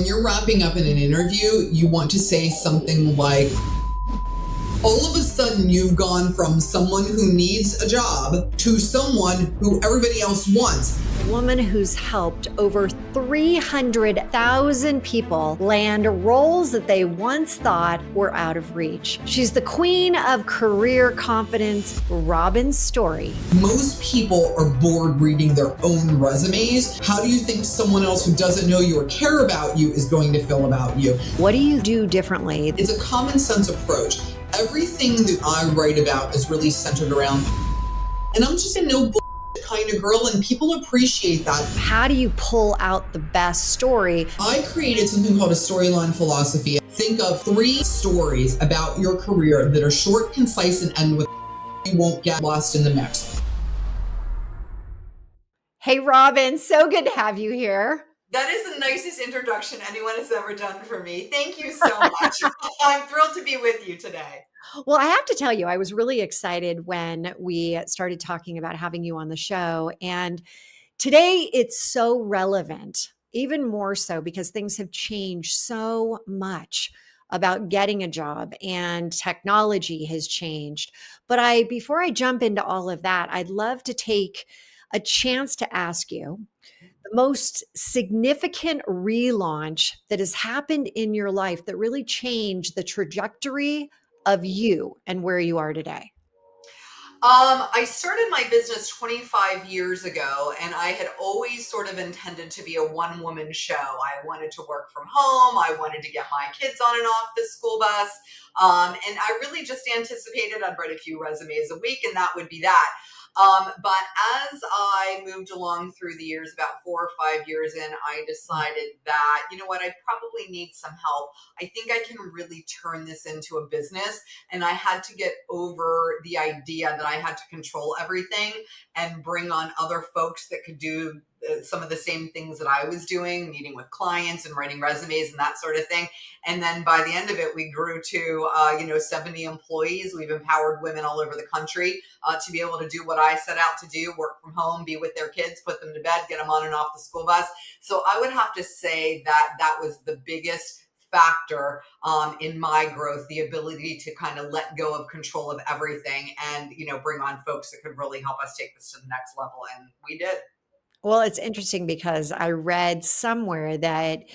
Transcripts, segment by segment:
when you're wrapping up in an interview, you want to say something like, all of a sudden you've gone from someone who needs a job to someone who everybody else wants. A woman who's helped over 300,000 people land roles that they once thought were out of reach. She's the queen of career confidence, Robynn Storey. Most people are bored reading their own resumes. How do you think someone else who doesn't know you or care about you is going to feel about you? What do you do differently? It's a common sense approach. Everything that I write about is really centered around, and I'm just a no bullshit kind of girl, and people appreciate that. How do you pull out the best story? I created something called a storyline philosophy. Think of 3 stories about your career that are short, concise, and end with you won't get lost in the mix. Hey, Robynn, so good to have you here. That is the nicest introduction anyone has ever done for me. Thank you so much. I'm thrilled to be with you today. Well, I have to tell you, I was really excited when we started talking about having you on the show. And today it's so relevant, even more so because things have changed so much about getting a job and technology has changed. But before I jump into all of that, I'd love to take a chance to ask you the most significant relaunch that has happened in your life that really changed the trajectory of you and where you are today. I started my business 25 years ago, and I had always sort of intended to be a one-woman show. I wanted to work from home. I wanted to get my kids on and off the school bus. And I really just anticipated I'd write a few resumes a week, and that would be that. But as I moved along through the years, about 4 or 5 years in, I decided that, you know what, I probably need some help. I think I can really turn this into a business. And I had to get over the idea that I had to control everything and bring on other folks that could do some of the same things that I was doing, meeting with clients and writing resumes and that sort of thing. And then by the end of it, we grew to, 70 employees. We've empowered women all over the country to be able to do what I set out to do, work from home, be with their kids, put them to bed, get them on and off the school bus. So I would have to say that that was the biggest factor in my growth, the ability to kind of let go of control of everything and, bring on folks that could really help us take this to the next level. And we did. Well, it's interesting because I read somewhere that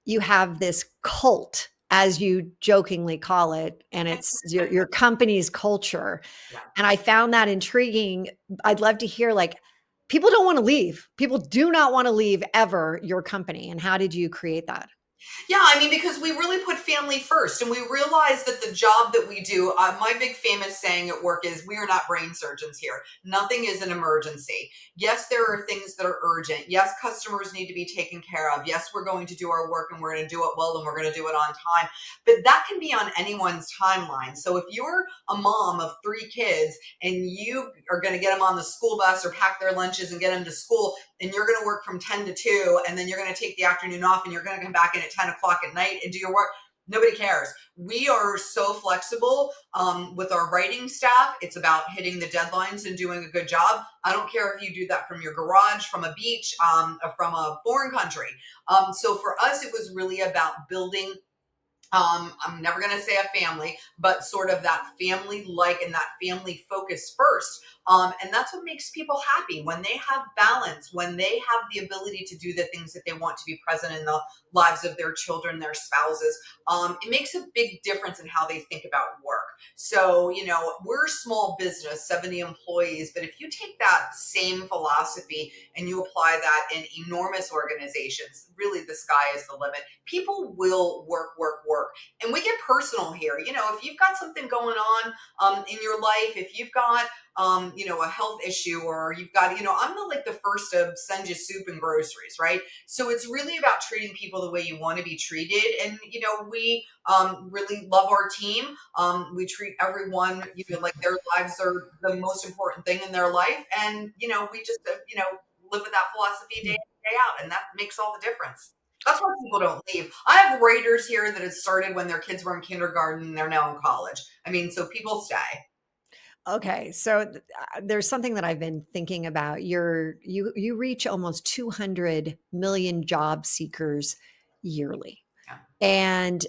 you have this cult, as you jokingly call it, and it's your company's culture. Yeah. And I found that intriguing. I'd love to hear, like, people don't want to leave. People do not want to leave ever your company. And how did you create that? Yeah, I mean, because we really put family first, and we realize that the job that we do, my big famous saying at work is, we are not brain surgeons here. Nothing is an emergency. Yes, there are things that are urgent. Yes, customers need to be taken care of. Yes, we're going to do our work and we're going to do it well and we're going to do it on time. But that can be on anyone's timeline. So if you're a mom of 3 kids and you are going to get them on the school bus or pack their lunches and get them to school, and you're going to work from 10 to 2, and then you're going to take the afternoon off and you're going to come back in at 10 o'clock at night and do your work. Nobody cares. We are so flexible with our writing staff. It's about hitting the deadlines and doing a good job. I don't care if you do that from your garage, from a beach, from a foreign country. So for us, it was really about building I'm never going to say a family, but sort of that family-like and that family focus first. And that's what makes people happy when they have balance, when they have the ability to do the things that they want to be present in the lives of their children, their spouses. It makes a big difference in how they think about work. So, we're a small business, 70 employees, but if you take that same philosophy and you apply that in enormous organizations, really the sky is the limit. People will work, work, work. And we get personal here. If you've got something going on in your life, if you've got a health issue, or you've got, I'm the first to send you soup and groceries, right? So it's really about treating people the way you want to be treated. And, we really love our team. We treat everyone, like their lives are the most important thing in their life. And, we just, live with that philosophy day in, day out. And that makes all the difference. That's why people don't leave. I have writers here that had started when their kids were in kindergarten and they're now in college. I mean, so people stay. Okay, so there's something that I've been thinking about. You reach almost 200 million job seekers yearly. Yeah. And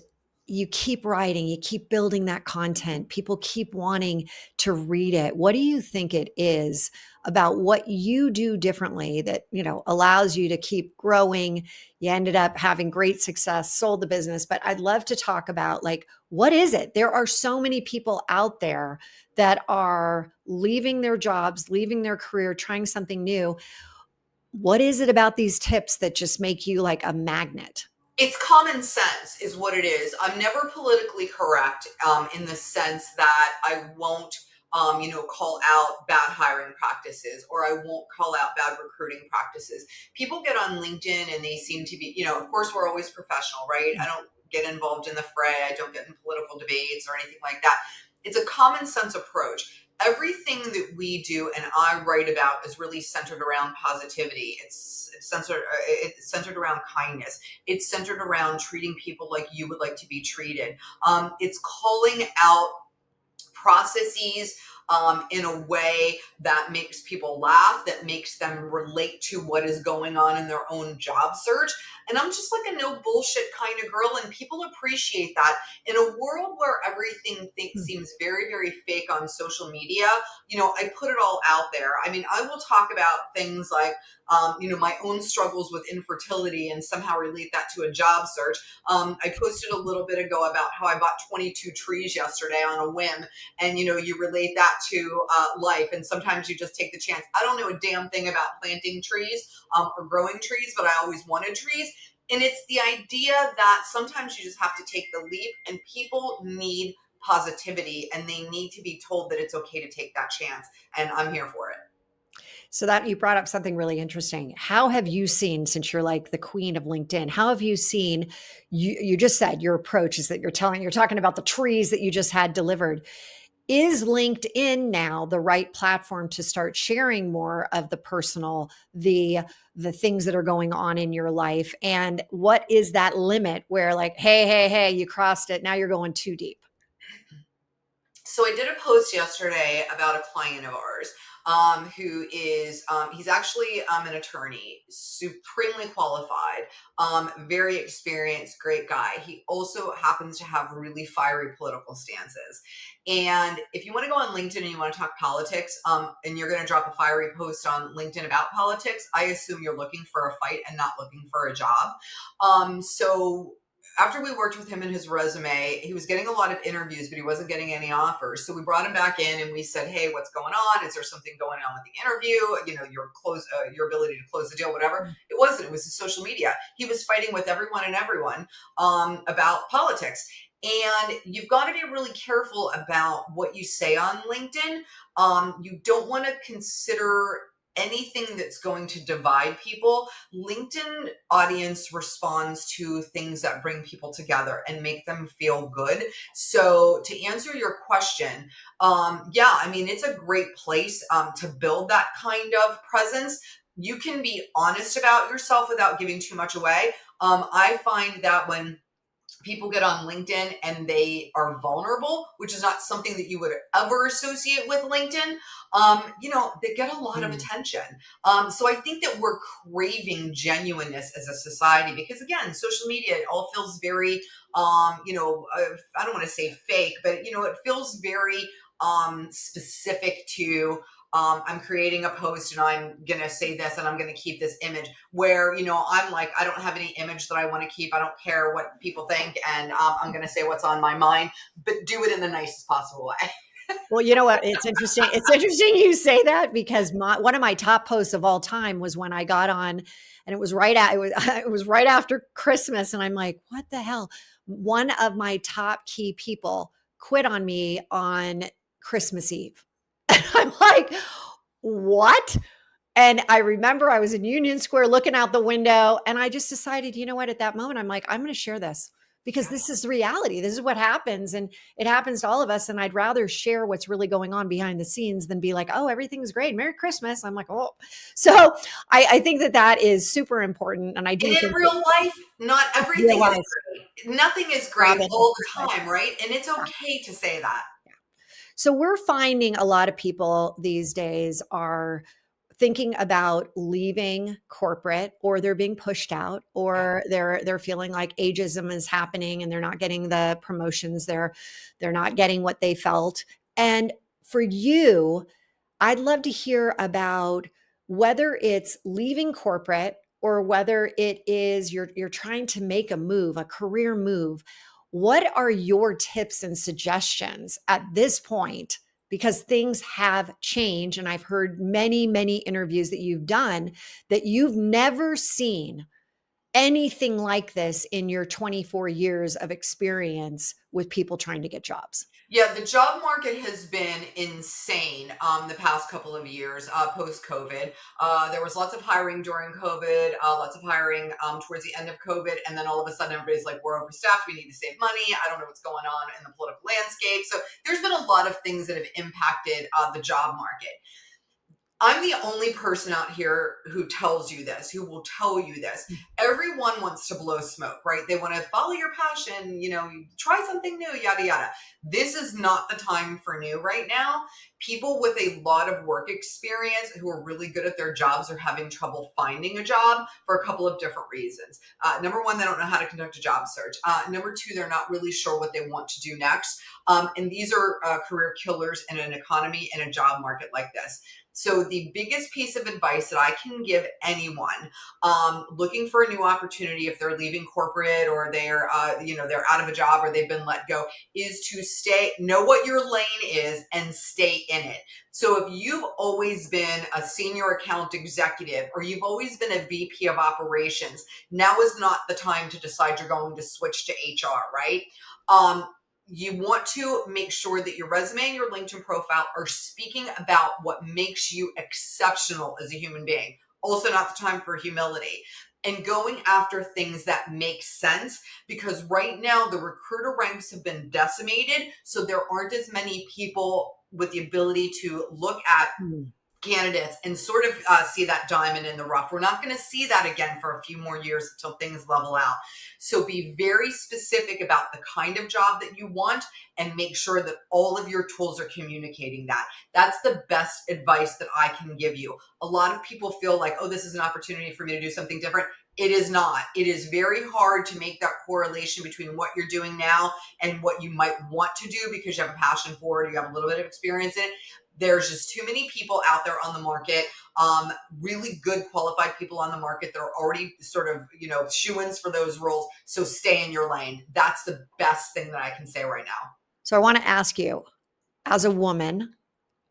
you keep writing, you keep building that content. People keep wanting to read it. What do you think it is about what you do differently that, allows you to keep growing? You ended up having great success, sold the business, but I'd love to talk about, like, what is it? There are so many people out there that are leaving their jobs, leaving their career, trying something new. What is it about these tips that just make you like a magnet? It's common sense is what it is. I'm never politically correct in the sense that I won't, call out bad hiring practices, or I won't call out bad recruiting practices. People get on LinkedIn and they seem to be, of course, we're always professional, right? I don't get involved in the fray. I don't get in political debates or anything like that. It's a common sense approach. Everything that we do and I write about is really centered around positivity. It's centered around kindness. It's centered around treating people like you would like to be treated. It's calling out processes in a way that makes people laugh, that makes them relate to what is going on in their own job search. And I'm just like a no bullshit kind of girl, and people appreciate that. In a world where everything seems very, very fake on social media, I put it all out there. I mean, I will talk about things like, my own struggles with infertility and somehow relate that to a job search. I posted a little bit ago about how I bought 22 trees yesterday on a whim, and you relate that to life, and sometimes you just take the chance. I don't know a damn thing about planting trees or growing trees, but I always wanted trees. And it's the idea that sometimes you just have to take the leap, and people need positivity, and they need to be told that it's okay to take that chance, and I'm here for it. So that you brought up something really interesting. How have you seen, since you're like the queen of LinkedIn, how have you seen, you just said your approach is that you're talking about the trees that you just had delivered. Is LinkedIn now the right platform to start sharing more of the personal, the things that are going on in your life? And what is that limit where, like, hey, you crossed it, now you're going too deep? So I did a post yesterday about a client of ours who is, he's actually an attorney, supremely qualified, very experienced, great guy. He also happens to have really fiery political stances. And if you want to go on LinkedIn and you want to talk politics, and you're going to drop a fiery post on LinkedIn about politics, I assume you're looking for a fight and not looking for a job. So after we worked with him in his resume, he was getting a lot of interviews, but he wasn't getting any offers. So we brought him back in and we said, hey, what's going on? Is there something going on with the interview? Your ability to close the deal, whatever. It wasn't. It was his social media. He was fighting with everyone and everyone about politics. And you've got to be really careful about what you say on LinkedIn. You don't want to consider anything that's going to divide people. LinkedIn audience responds to things that bring people together and make them feel good. So to answer your question, it's a great place to build that kind of presence. You can be honest about yourself without giving too much away. I find that when people get on LinkedIn and they are vulnerable, which is not something that you would ever associate with LinkedIn, they get a lot of attention. So I think that we're craving genuineness as a society because, again, social media, it all feels very, I don't want to say fake, but, it feels very specific to, I'm creating a post and I'm going to say this and I'm going to keep this image where, I'm like, I don't have any image that I want to keep. I don't care what people think. And I'm going to say what's on my mind, but do it in the nicest possible way. Well, you know what? It's interesting. It's interesting you say that because one of my top posts of all time was when I got on, and it was it was right after Christmas, and I'm like, what the hell? One of my top key people quit on me on Christmas Eve. And I'm like, what? And I remember I was in Union Square looking out the window, and I just decided, you know what, at that moment, I'm like, I'm going to share this because this is reality. This is what happens. And it happens to all of us. And I'd rather share what's really going on behind the scenes than be like, oh, everything's great. Merry Christmas. I'm like, oh. So I think that is super important. And I do And in think real life, not everything is great. Nothing is great Robynn, all the time, right? And it's okay to say that. so we're finding a lot of people these days are thinking about leaving corporate, or they're being pushed out, or they're feeling like ageism is happening and they're not getting the promotions, they're not getting what they felt. And for you, I'd love to hear about whether it's leaving corporate or whether it is you're trying to make a move, a career move. What are your tips and suggestions at this point? Because things have changed. And I've heard many, many interviews that you've done that you've never seen anything like this in your 24 years of experience with people trying to get jobs. Yeah, the job market has been insane the past couple of years post-COVID. There was lots of hiring during COVID, lots of hiring towards the end of COVID, and then all of a sudden everybody's like, we're overstaffed, we need to save money, I don't know what's going on in the political landscape. So there's been a lot of things that have impacted the job market. I'm the only person out here who tells you this, who will tell you this. Everyone wants to blow smoke, right? They want to follow your passion, try something new, yada, yada. This is not the time for new right now. People with a lot of work experience who are really good at their jobs are having trouble finding a job for a couple of different reasons. Number one, they don't know how to conduct a job search. Number two, they're not really sure what they want to do next. And these are career killers in an economy and a job market like this. So the biggest piece of advice that I can give anyone looking for a new opportunity, if they're leaving corporate or they're out of a job or they've been let go, is to know what your lane is and stay in it. So if you've always been a senior account executive or you've always been a VP of operations, now is not the time to decide you're going to switch to HR, right? You want to make sure that your resume and your LinkedIn profile are speaking about what makes you exceptional as a human being. Also not the time for humility. And going after things that make sense, because right now the recruiter ranks have been decimated. So there aren't as many people with the ability to look at candidates and sort of see that diamond in the rough. We're not going to see that again for a few more years until things level out. So be very specific about the kind of job that you want and make sure that all of your tools are communicating that. That's the best advice that I can give you. A lot of people feel like, oh, this is an opportunity for me to do something different. It is not. It is very hard to make that correlation between what you're doing now and what you might want to do because you have a passion for it, or you have a little bit of experience in it. There's just too many people out there on the market, really good qualified people on the market that are already sort of, shoo-ins for those roles. So stay in your lane. That's the best thing that I can say right now. So I want to ask you, as a woman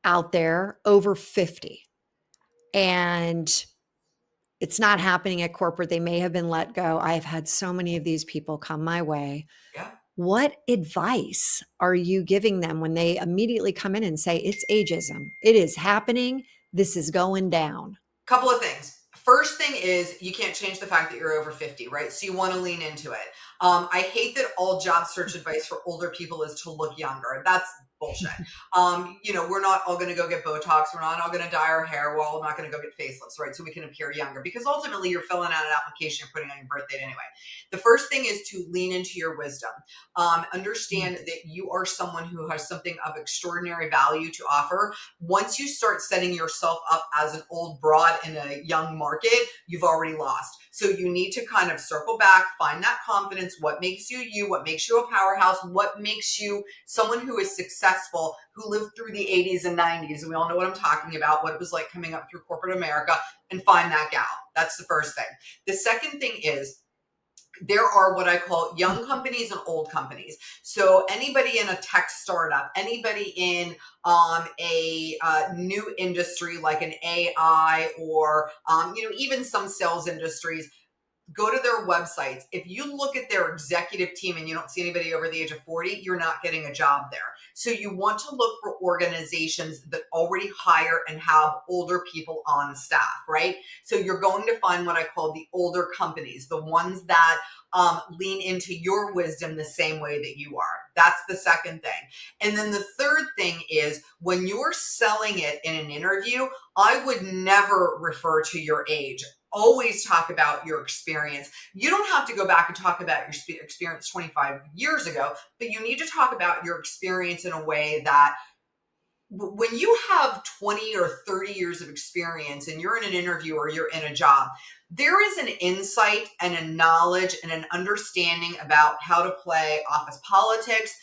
out there over 50, and it's not happening at corporate, they may have been let go. I have had so many of these people come my way. Yeah. What advice are you giving them when they immediately come in and say, it's ageism, it is happening, this is going down? Couple of things. First thing is you can't change the fact that you're over 50, right? So you want to lean into it. I hate that all job search advice for older people is to look younger. That's bullshit. We're not all going to go get Botox. We're not all going to dye our hair. We're all not going to go get facelifts, right? So we can appear younger, because ultimately you're filling out an application, you're putting on your birth date anyway. The first thing is to lean into your wisdom. Understand that you are someone who has something of extraordinary value to offer. Once you start setting yourself up as an old broad in a young market, you've already lost. So you need to kind of circle back, find that confidence. What makes you you? What makes you a powerhouse? What makes you someone who is successful, who lived through the 80s and 90s? And we all know what I'm talking about, what it was like coming up through corporate America, and find that gal. That's the first thing. The second thing is, there are what I call young companies and old companies. So anybody in a tech startup, anybody in a new industry like an AI or, even some sales industries, go to their websites. If you look at their executive team and you don't see anybody over the age of 40, you're not getting a job there. So you want to look for organizations that already hire and have older people on staff, right? So you're going to find what I call the older companies, the ones that lean into your wisdom the same way that you are. That's the second thing. And then the third thing is, when you're selling it in an interview, I would never refer to your age. Always talk about your experience. You don't have to go back and talk about your experience 25 years ago, but you need to talk about your experience in a way that when you have 20 or 30 years of experience and you're in an interview or you're in a job, there is an insight and a knowledge and an understanding about how to play office politics,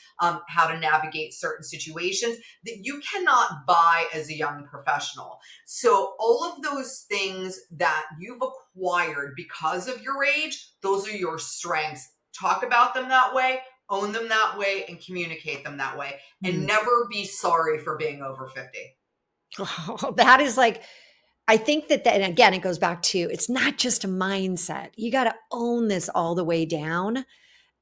how to navigate certain situations that you cannot buy as a young professional. So all of those things that you've acquired because of your age, those are your strengths. Talk about them that way, own them that way, and communicate them that way. And never be sorry for being over 50. Oh, that is like, I think that, and again, it goes back to, it's not just a mindset. You got to own this all the way down.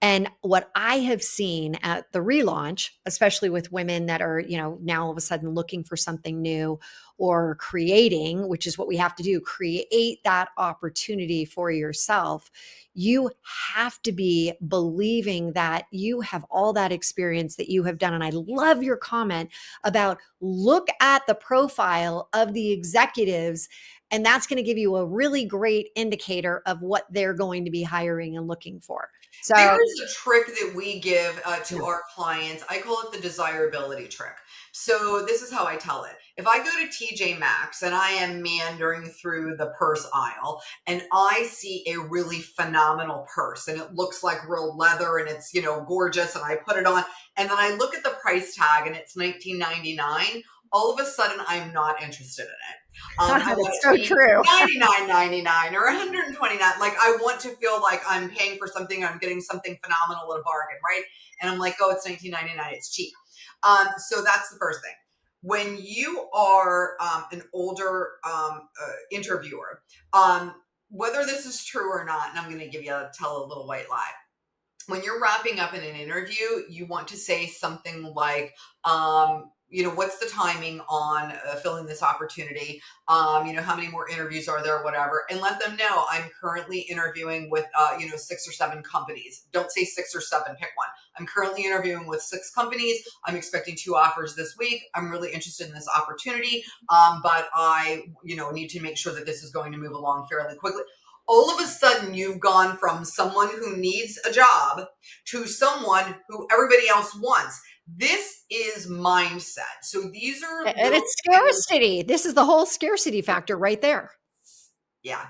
And what I have seen at the relaunch, especially with women that are, now all of a sudden looking for something new or creating, which is what we have to do, create that opportunity for yourself. You have to be believing that you have all that experience that you have done. And I love your comment about look at the profile of the executives, and that's going to give you a really great indicator of what they're going to be hiring and looking for. So there is a trick that we give to yeah. our clients. I call it the desirability trick. So this is how I tell it. If I go to TJ Maxx and I am meandering through the purse aisle and I see a really phenomenal purse and it looks like real leather and it's, gorgeous, and I put it on and then I look at the price tag and it's $19.99, all of a sudden I'm not interested in it. I want That's it to so be true. $99.99 or $129. Like I want to feel like I'm paying for something, I'm getting something phenomenal at a bargain, right? And I'm like, oh, it's $19.99, it's cheap. So that's the first thing. When you are an older interviewer, whether this is true or not, and I'm going to tell a little white lie. When you're wrapping up in an interview, you want to say something like, what's the timing on filling this opportunity? How many more interviews are there, whatever, and let them know I'm currently interviewing with, 6 or 7 companies. Don't say 6 or 7, pick one. I'm currently interviewing with 6 companies. I'm expecting 2 offers this week. I'm really interested in this opportunity, but I, need to make sure that this is going to move along fairly quickly. All of a sudden, you've gone from someone who needs a job to someone who everybody else wants. This is mindset. So these are And little it's things. scarcity. This is the whole scarcity factor right there. Yeah.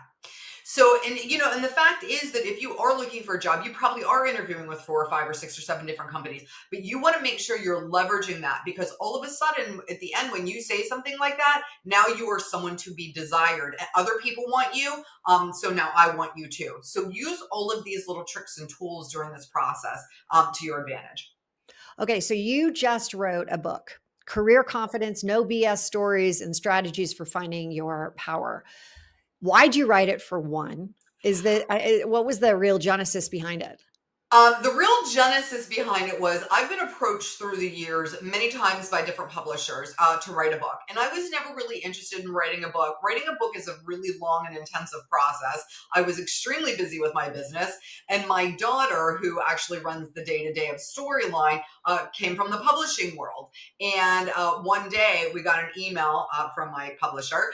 So, and the fact is that if you are looking for a job, you probably are interviewing with 4 or 5 or 6 or 7 different companies, but you want to make sure you're leveraging that, because all of a sudden at the end, when you say something like that, now you are someone to be desired and other people want you. So now I want you too. So use all of these little tricks and tools during this process to your advantage. Okay, so you just wrote a book, Career Confidence, No BS Stories and Strategies for Finding Your Power. Why'd you write it, for one? What was the real genesis behind it? The real genesis behind it was I've been approached through the years many times by different publishers to write a book. And I was never really interested in writing a book. Writing a book is a really long and intensive process. I was extremely busy with my business. And my daughter, who actually runs the day-to-day of Storyline, came from the publishing world. And one day we got an email from my publisher,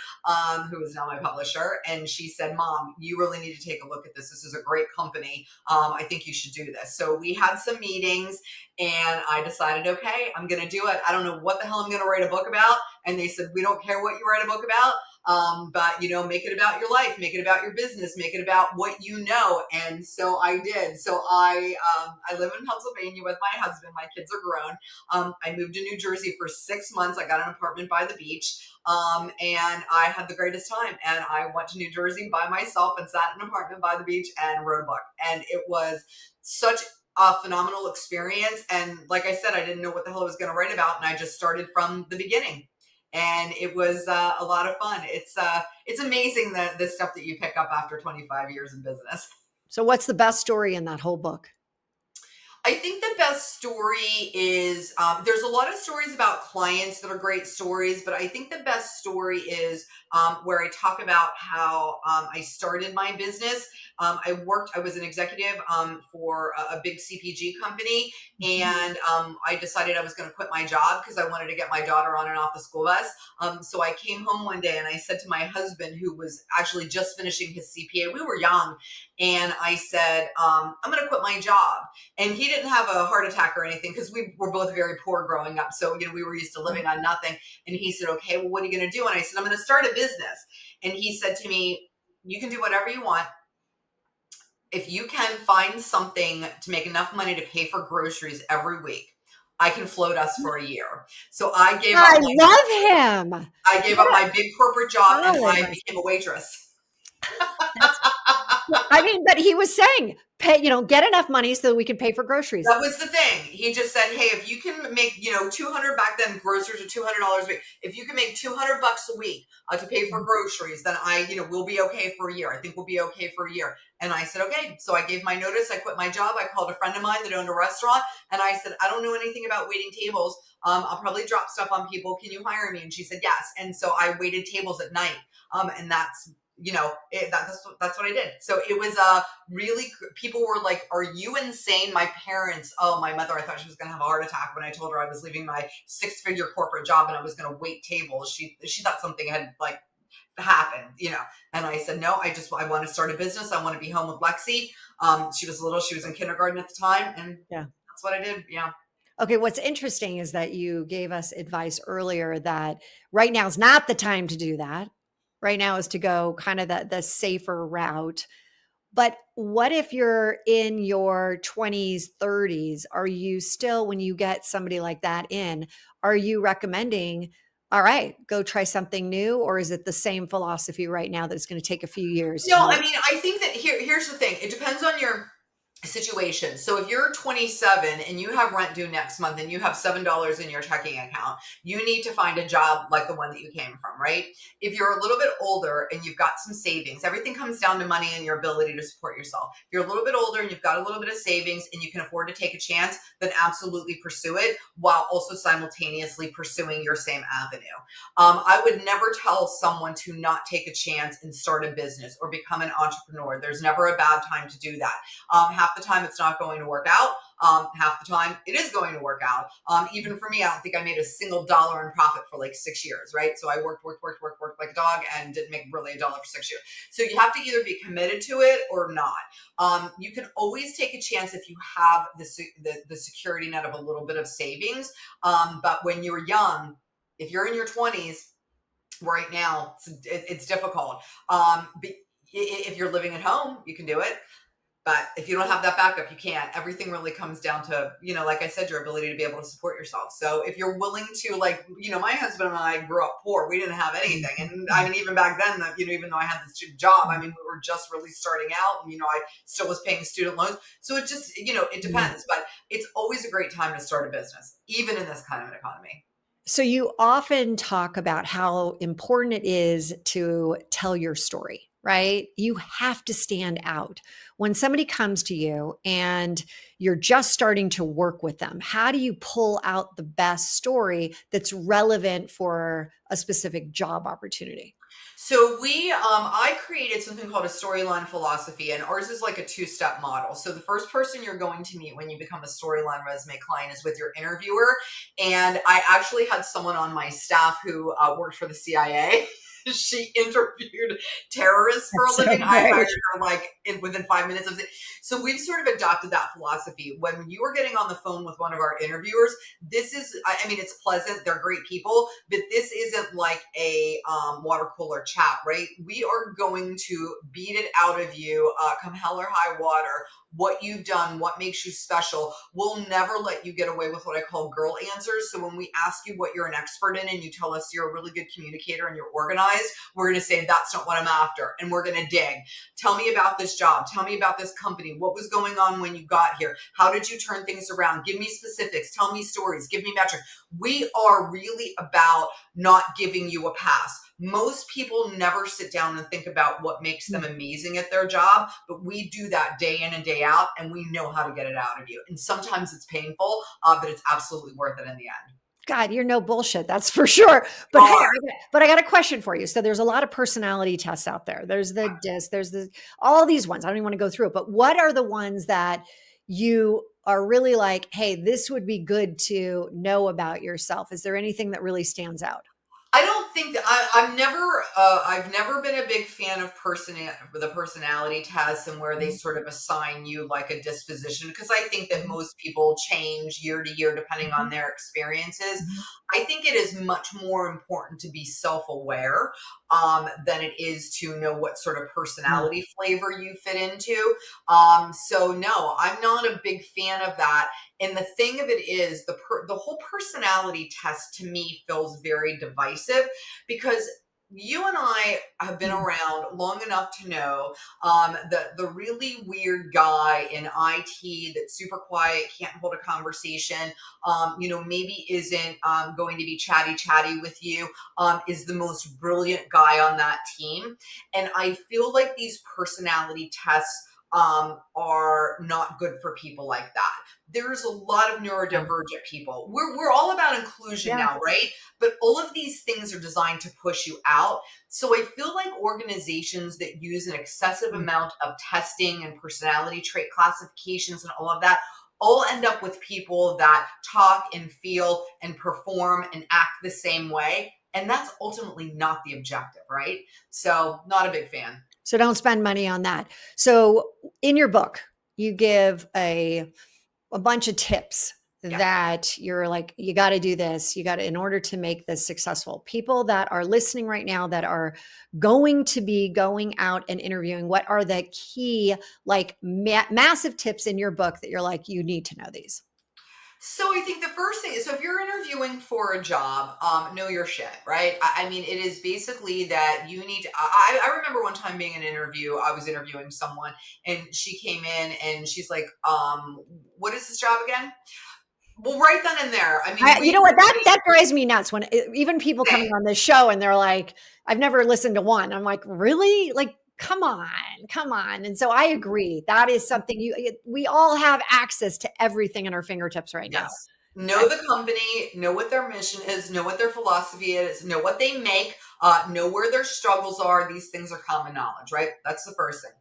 who is now my publisher. And she said, Mom, you really need to take a look at this. This is a great company. I think you should do this. So we had some meetings and I decided, okay, I'm going to do it. I don't know what the hell I'm going to write a book about. And they said, we don't care what you write a book about. But make it about your life, make it about your business, make it about what you know. And so I did. So I live in Pennsylvania with my husband. My kids are grown. I moved to New Jersey for 6 months. I got an apartment by the beach. And I had the greatest time. And I went to New Jersey by myself and sat in an apartment by the beach and wrote a book. And it was such a phenomenal experience. And like I said, I didn't know what the hell I was going to write about. And I just started from the beginning. And it was a lot of fun. It's amazing the stuff that you pick up after 25 years in business. So what's the best story in that whole book? I think the best story is, there's a lot of stories about clients that are great stories, but I think the best story is where I talk about how I started my business. I was an executive for a big CPG company, and I decided I was going to quit my job because I wanted to get my daughter on and off the school bus. So I came home one day and I said to my husband, who was actually just finishing his CPA, we were young, and I said, I'm going to quit my job. And he didn't have a heart attack or anything because we were both very poor growing up. So, we were used to living on nothing. And he said, okay, well, what are you going to do? And I said, I'm going to start a business. And he said to me, you can do whatever you want. If you can find something to make enough money to pay for groceries every week, I can float us for a year. So I gave up. I love him. I gave up my big corporate job and I Solid. became a waitress. I mean, but he was saying, pay, get enough money so that we can pay for groceries. That was the thing. He just said, hey, if you can make, 200 back then, groceries are $200 a week. If you can make $200 a week to pay for groceries, then we'll be okay for a year. I think we'll be okay for a year. And I said, okay. So I gave my notice. I quit my job. I called a friend of mine that owned a restaurant. And I said, I don't know anything about waiting tables. I'll probably drop stuff on people. Can you hire me? And she said, yes. And so I waited tables at night. And that's, that's what I did. So it was really, people were like, are you insane? My parents, my mother, I thought she was going to have a heart attack when I told her I was leaving my 6-figure corporate job and I was going to wait tables. She thought something had happened, and I said, no, I want to start a business. I want to be home with Lexi. She was little, she was in kindergarten at the time. And that's what I did. Yeah. Okay. What's interesting is that you gave us advice earlier that right now is not the time to do that. Right now is to go kind of the safer route. But what if you're in your 20s, 30s? Are you still, when you get somebody like that in, are you recommending, all right, go try something new? Or is it the same philosophy right now that it's going to take a few years? No, I mean, I think that here's the thing. It depends on your situation. So if you're 27 and you have rent due next month and you have $7 in your checking account, you need to find a job like the one that you came from, right? If you're a little bit older and you've got some savings, everything comes down to money and your ability to support yourself. If you're a little bit older and you've got a little bit of savings and you can afford to take a chance, then absolutely pursue it while also simultaneously pursuing your same avenue. I would never tell someone to not take a chance and start a business or become an entrepreneur. There's never a bad time to do that. Half the time it's not going to work out. Half the time it is going to work out. Even for me, I don't think I made a single dollar in profit for like 6 years, right? So I worked like a dog and didn't make really a dollar for 6 years. So you have to either be committed to it or not. You can always take a chance if you have the security net of a little bit of savings. But when you're young, if you're in your 20s right now, it's difficult. If you're living at home, you can do it. But if you don't have that backup, you can't. Everything really comes down to, like I said, your ability to be able to support yourself. So if you're willing to, my husband and I grew up poor. We didn't have anything. And I mean, even back then, even though I had this job, I mean, we were just really starting out and, I still was paying student loans. So it just, it depends. But it's always a great time to start a business, even in this kind of an economy. So you often talk about how important it is to tell your story, right? You have to stand out. When somebody comes to you and you're just starting to work with them, how do you pull out the best story that's relevant for a specific job opportunity? So I created something called a storyline philosophy, and ours is like a 2-step model. So the first person you're going to meet when you become a storyline resume client is with your interviewer. And I actually had someone on my staff who worked for the CIA. She interviewed terrorists for a living. I hired her within 5 minutes of it. So we've sort of adopted that philosophy. When you are getting on the phone with one of our interviewers, this is, I mean, it's pleasant. They're great people, but this isn't like a water cooler chat, right? We are going to beat it out of you, come hell or high water, what you've done, what makes you special. We'll never let you get away with what I call girl answers. So when we ask you what you're an expert in and you tell us you're a really good communicator and you're organized, we're going to say, that's not what I'm after. And we're going to dig. Tell me about this job. Tell me about this company. What was going on when you got here? How did you turn things around? Give me specifics. Tell me stories. Give me metrics. We are really about not giving you a pass. Most people never sit down and think about what makes them amazing at their job, but we do that day in and day out, and we know how to get it out of you. And sometimes it's painful, but it's absolutely worth it in the end. God, you're no bullshit. That's for sure. But hey, I got a question for you. So there's a lot of personality tests out there. There's the DISC, there's all these ones. I don't even want to go through it, but what are the ones that you are really like, hey, this would be good to know about yourself? Is there anything that really stands out? I don't think that I've never been a big fan of the personality tests and where they sort of assign you like a disposition, because I think that most people change year to year depending on their experiences. I think it is much more important to be self-aware than it is to know what sort of personality flavor you fit into. So no, I'm not a big fan of that. And the thing of it is, the whole personality test to me feels very divisive, because you and I have been around long enough to know the really weird guy in IT that's super quiet, can't hold a conversation, maybe isn't going to be chatty with you, is the most brilliant guy on that team. And I feel like these personality tests are not good for people like that. There's a lot of neurodivergent people. We're all about inclusion now, right? But all of these things are designed to push you out. So I feel like organizations that use an excessive amount of testing and personality trait classifications and all of that all end up with people that talk and feel and perform and act the same way. And that's ultimately not the objective, right? So not a big fan. So don't spend money on that. So in your book, you give a bunch of tips that you're like, you got to do this. You got to, in order to make this successful. People that are listening right now that are going to be going out and interviewing, what are the key, like massive tips in your book that you're like, you need to know these? So I think the first thing is, so if you're interviewing for a job, know your shit, right? I mean, it is basically that you need to, I remember one time being in an interview, I was interviewing someone and she came in and she's like, what is this job again? Well, right then and there, I mean, you know what, that drives me nuts when even people coming on this show and they're like, I've never listened to one. I'm like, really? Like, come on. And so I agree. That is something we all have access to everything in our fingertips right now. Yes. Know the company, know what their mission is, know what their philosophy is, know what they make, know where their struggles are. These things are common knowledge, right? That's the first thing.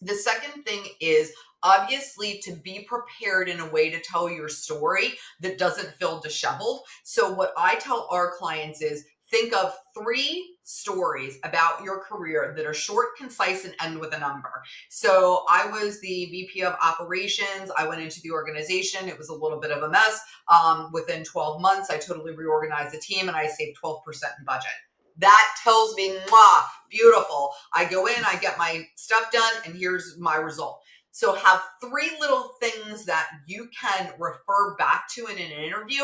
The second thing is obviously to be prepared in a way to tell your story that doesn't feel disheveled. So what I tell our clients is, think of 3 stories about your career that are short, concise, and end with a number. So I was the VP of operations. I went into the organization. It was a little bit of a mess. Within 12 months, I totally reorganized the team and I saved 12% in budget. That tells me, mwah, beautiful. I go in, I get my stuff done, and here's my result. So have 3 little things that you can refer back to in an interview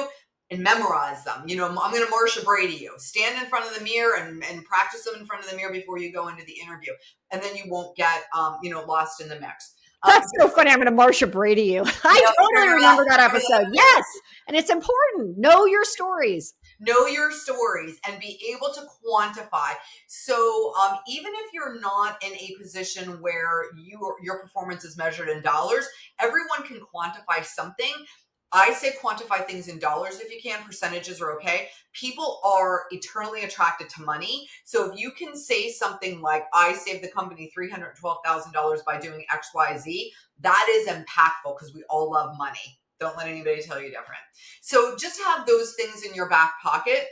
and memorize them. I'm going to Marsha Brady you. Stand in front of the mirror and practice them in front of the mirror before you go into the interview. And then you won't get, lost in the mix. That's so funny. I'm going to Marsha Brady you. I totally remember that episode. Yes. And it's important. Know your stories. Know your stories and be able to quantify. So even if you're not in a position where your performance is measured in dollars, everyone can quantify something. I say quantify things in dollars if you can. Percentages are okay. People are eternally attracted to money. So if you can say something like, I saved the company $312,000 by doing X, Y, Z, that is impactful because we all love money. Don't let anybody tell you different. So just have those things in your back pocket.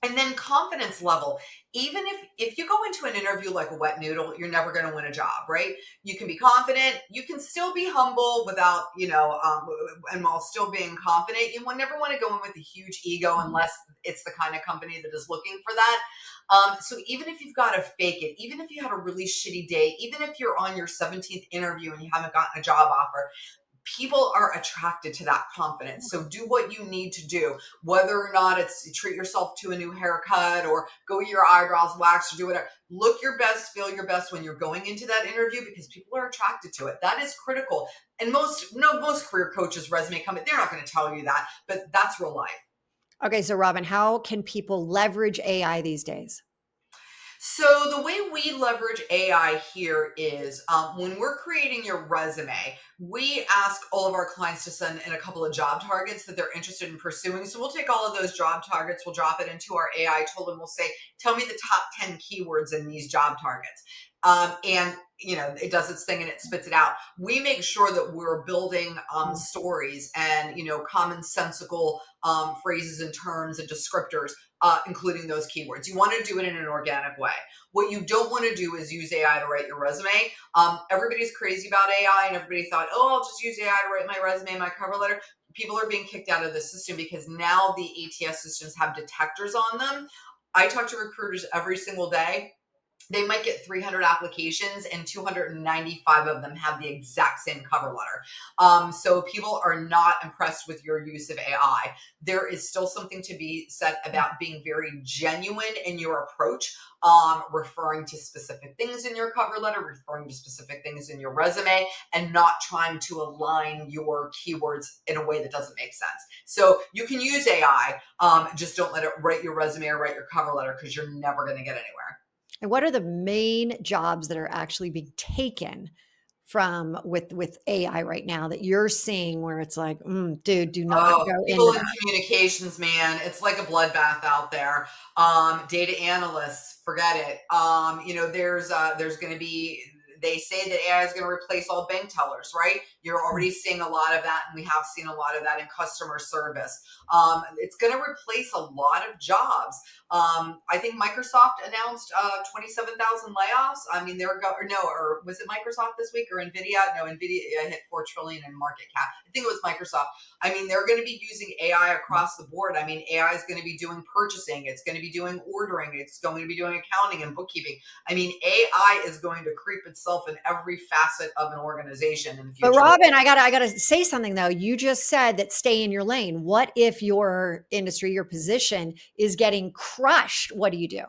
And then confidence level. Even if you go into an interview like a wet noodle, you're never going to win a job, right? You can be confident. You can still be humble without, and while still being confident. You never want to go in with a huge ego unless it's the kind of company that is looking for that. So even if you've got to fake it, even if you had a really shitty day, even if you're on your 17th interview and you haven't gotten a job offer, people are attracted to that confidence. So do what you need to do, whether or not it's treat yourself to a new haircut or go get your eyebrows waxed or do whatever. Look your best, feel your best when you're going into that interview because people are attracted to it. That is critical. And most career coaches' resume comment, they're not going to tell you that, but that's real life. Okay, so Robynn, how can people leverage AI these days? So the way we leverage AI here is when we're creating your resume, we ask all of our clients to send in a couple of job targets that they're interested in pursuing. So we'll take all of those job targets, we'll drop it into our AI tool, and we'll say, tell me the top 10 keywords in these job targets. And it does its thing and it spits it out. We make sure that we're building stories and, commonsensical phrases and terms and descriptors, including those keywords. You want to do it in an organic way. What you don't want to do is use AI to write your resume. Everybody's crazy about AI, and everybody thought, oh, I'll just use AI to write my resume, my cover letter. People are being kicked out of the system because now the ATS systems have detectors on them. I talk to recruiters every single day. They might get 300 applications and 295 of them have the exact same cover letter. So people are not impressed with your use of AI. There is still something to be said about being very genuine in your approach, referring to specific things in your cover letter, referring to specific things in your resume, and not trying to align your keywords in a way that doesn't make sense. So you can use AI, just don't let it write your resume or write your cover letter, because you're never going to get anywhere. And what are the main jobs that are actually being taken from with AI right now that you're seeing where it's like, dude, do not Oh, go people into in that? communications, man, it's like a bloodbath out there. Data analysts, forget it. There's going to be. They say that AI is going to replace all bank tellers, right? You're already seeing a lot of that, and we have seen a lot of that in customer service. It's going to replace a lot of jobs. I think Microsoft announced 27,000 layoffs. I mean, or was it Microsoft this week or Nvidia? No, Nvidia hit 4 trillion in market cap. I think it was Microsoft. I mean, they're going to be using AI across the board. I mean, AI is going to be doing purchasing. It's going to be doing ordering. It's going to be doing accounting and bookkeeping. I mean, AI is going to creep itself in every facet of an organization in the But future. Robyn, I gotta say something though. You just said that stay in your lane. What if your industry, your position is getting crushed? What do you do?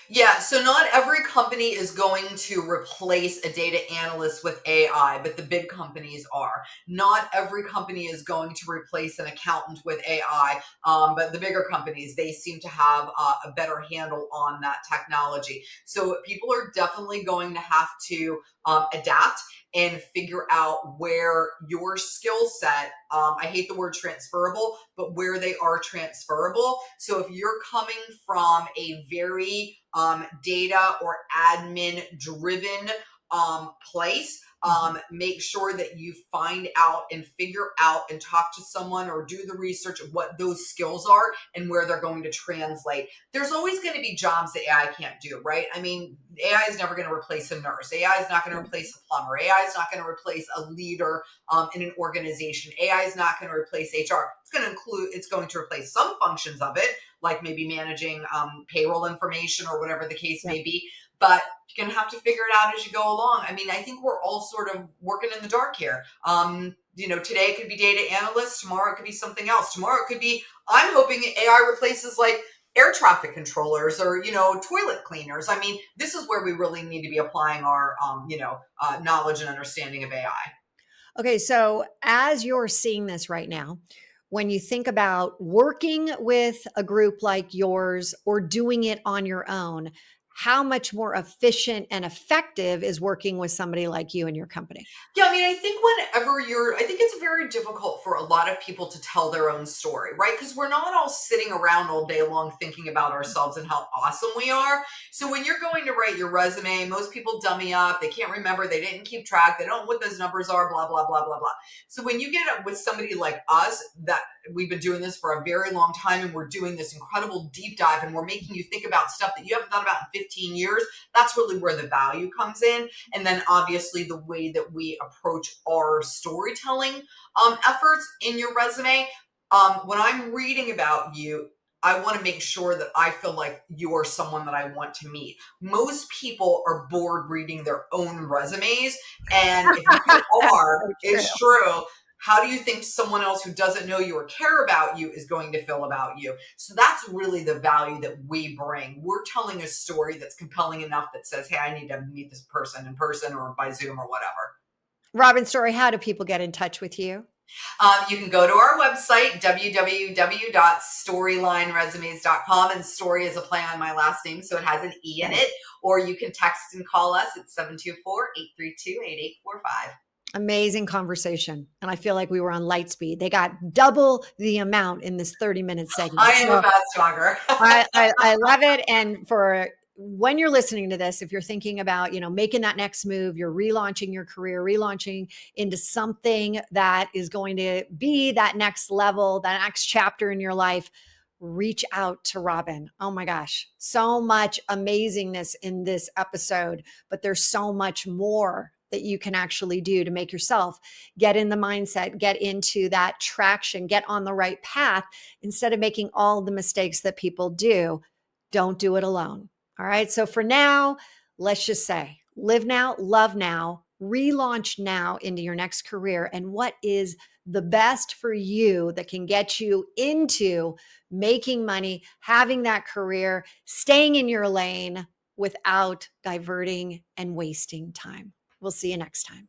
Yeah, so not every company is going to replace a data analyst with AI, but the big companies are. Not every company is going to replace an accountant with AI, but the bigger companies, they seem to have a better handle on that technology. So people are definitely going to have to adapt and figure out where your skill set, I hate the word transferable, but where they are transferable. So if you're coming from a very data or admin driven place, make sure that you find out and figure out and talk to someone or do the research of what those skills are and where they're going to translate. There's always going to be jobs that AI can't do, right? I mean, AI is never going to replace a nurse. AI is not going to replace a plumber. AI is not going to replace a leader in an organization. AI is not going to replace HR. It's going to replace some functions of it, like maybe managing payroll information or whatever the case may be. But you're going to have to figure it out as you go along. I mean, I think we're all sort of working in the dark here. Today it could be data analysts. Tomorrow it could be something else. Tomorrow it could be, I'm hoping AI replaces like air traffic controllers or, toilet cleaners. I mean, this is where we really need to be applying our, knowledge and understanding of AI. Okay, so as you're seeing this right now, when you think about working with a group like yours or doing it on your own, how much more efficient and effective is working with somebody like you and your company? Yeah, I mean, I think I think it's very difficult for a lot of people to tell their own story, right? Because we're not all sitting around all day long thinking about ourselves and how awesome we are. So when you're going to write your resume, most people dummy up. They can't remember. They didn't keep track. They don't know what those numbers are, blah, blah, blah, blah, blah. So when you get up with somebody like us, that we've been doing this for a very long time and we're doing this incredible deep dive and we're making you think about stuff that you haven't thought about in 15 years, that's really where the value comes in. And then obviously the way that we approach our storytelling efforts in your resume. When I'm reading about you, I want to make sure that I feel like you're someone that I want to meet. Most people are bored reading their own resumes. And if you are, So it's true. How do you think someone else who doesn't know you or care about you is going to feel about you? So that's really the value that we bring. We're telling a story that's compelling enough that says, hey, I need to meet this person in person or by Zoom or whatever. Robyn, Storey, how do people get in touch with you? You can go to our website, www.storylineresumes.com, and Storey is a play on my last name, so it has an E in it, or you can text and call us at 724-832-8845. Amazing conversation. And I feel like we were on light speed. They got double the amount in this 30-minute segment. I am a fast talker. I love it. And for when you're listening to this, if you're thinking about, making that next move, you're relaunching your career, relaunching into something that is going to be that next level, that next chapter in your life, reach out to Robynn. Oh my gosh, so much amazingness in this episode, but there's so much more that you can actually do to make yourself get in the mindset, get into that traction, get on the right path instead of making all the mistakes that people do. Don't do it alone. All right. So for now, let's just say live now, love now, relaunch now into your next career. And what is the best for you that can get you into making money, having that career, staying in your lane without diverting and wasting time. We'll see you next time.